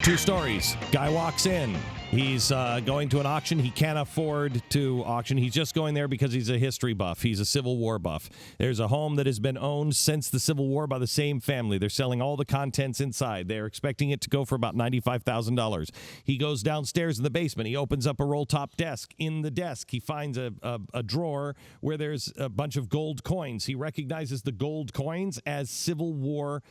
Two stories. Guy walks in. He's going to an auction. He can't afford to auction. He's just going there because he's a history buff. He's a Civil War buff. There's a home that has been owned since the Civil War by the same family. They're selling all the contents inside. They're expecting it to go for about $95,000. He goes downstairs in the basement. He opens up a roll-top desk. In the desk, he finds a drawer where there's a bunch of gold coins. He recognizes the gold coins as Civil War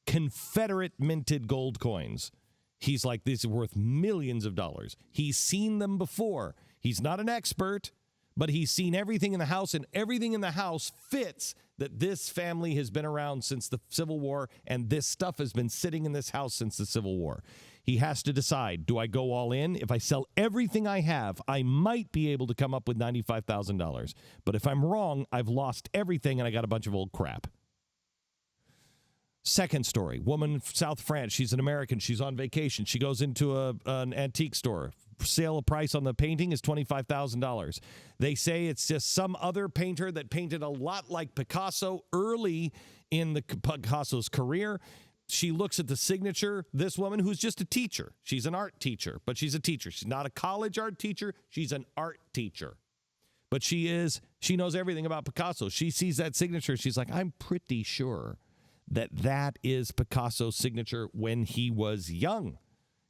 Confederate minted gold coins. He's like, these are worth millions of dollars. He's seen them before. He's not an expert, but he's seen everything in the house, and everything in the house fits that this family has been around since the Civil War, and this stuff has been sitting in this house since the Civil War. He has to decide, do I go all in? If I sell everything I have, I might be able to come up with $95,000. But if I'm wrong, I've lost everything, and I got a bunch of old crap. Second story, woman from South France. She's an American. She's on vacation. She goes into an antique store. Sale price on the painting is $25,000. They say it's just some other painter that painted a lot like Picasso early in Picasso's career. She looks at the signature. This woman, who's just a teacher. She's an art teacher, but she's a teacher. She's not a college art teacher. She's an art teacher. But she knows everything about Picasso. She sees that signature. She's like, I'm pretty sure that is Picasso's signature when he was young.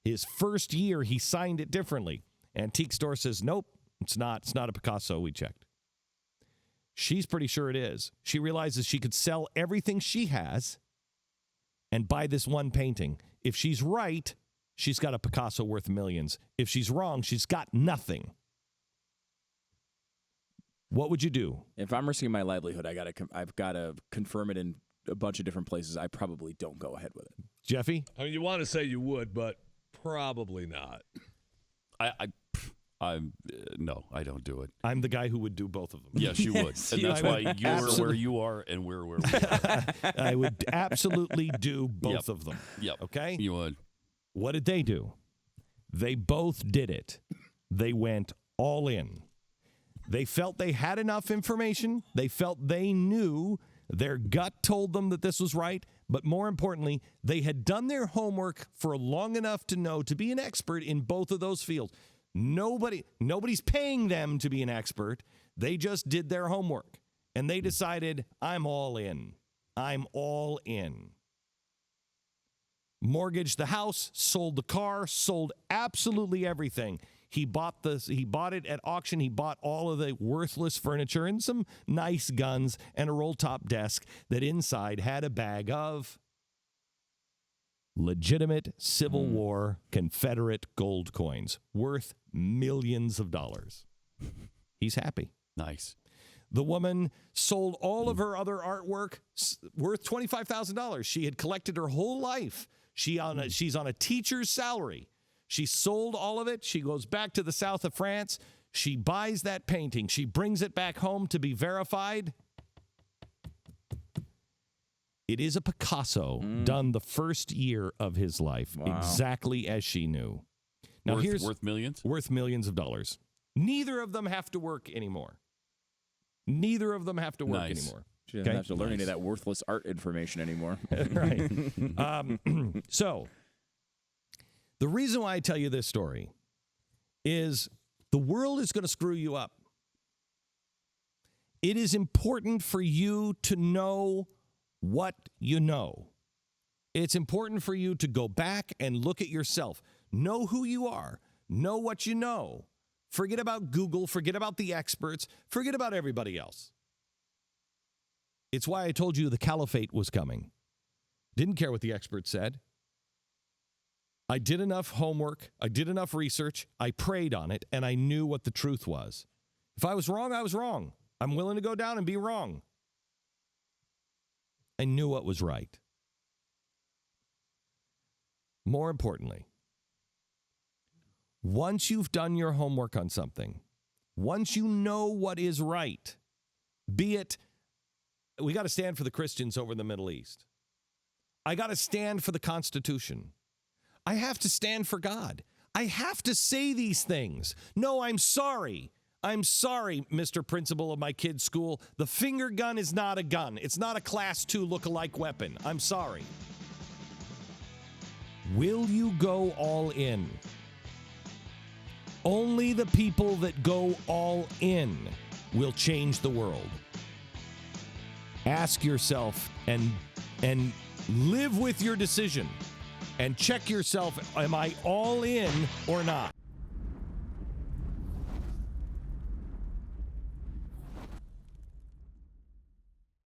His first year, he signed it differently. Antique store says, nope, it's not. It's not a Picasso. We checked. She's pretty sure it is. She realizes she could sell everything she has and buy this one painting. If she's right, she's got a Picasso worth millions. If she's wrong, she's got nothing. What would you do? If I'm risking my livelihood, I've got to confirm it in a bunch of different places. I probably don't go ahead with it. Jeffy? I mean, you want to say you would, but probably not. No, I don't do it. I'm the guy who would do both of them. Yes, you would. And that's why you're where you are and we're where we are. I would absolutely do both of them. Yep. Okay? You would. What did they do? They both did it. They went all in. They felt they had enough information. They felt they knew. Their gut told them that this was right, but more importantly, they had done their homework for long enough to know to be an expert in both of those fields. Nobody's paying them to be an expert. They just did their homework, and they decided, I'm all in. I'm all in. Mortgaged the house, sold the car, sold absolutely everything. He bought it at auction. He bought all of the worthless furniture and some nice guns and a roll-top desk that inside had a bag of legitimate Civil War Confederate gold coins worth millions of dollars. He's happy. Nice. The woman sold all of her other artwork worth $25,000. She had collected her whole life. She's on a teacher's salary. She sold all of it. She goes back to the south of France. She buys that painting. She brings it back home to be verified. It is a Picasso done the first year of his life, exactly as she knew. Now worth millions? Worth millions of dollars. Neither of them have to work anymore. Neither of them have to work anymore. She doesn't have to learn any of that worthless art information anymore. Right. So, the reason why I tell you this story is the world is going to screw you up. It is important for you to know what you know. It's important for you to go back and look at yourself. Know who you are. Know what you know. Forget about Google. Forget about the experts. Forget about everybody else. It's why I told you the caliphate was coming. Didn't care what the experts said. I did enough homework. I did enough research. I prayed on it, and I knew what the truth was. If I was wrong, I was wrong. I'm willing to go down and be wrong. I knew what was right. More importantly, once you've done your homework on something, once you know what is right, be it, we got to stand for the Christians over in the Middle East. I got to stand for the Constitution. I have to stand for God. I have to say these things. No, I'm sorry. I'm sorry, Mr. Principal of my kid's school. The finger gun is not a gun. It's not a Class 2 look-alike weapon. I'm sorry. Will you go all in? Only the people that go all in will change the world. Ask yourself and live with your decision and check yourself, am I all in or not?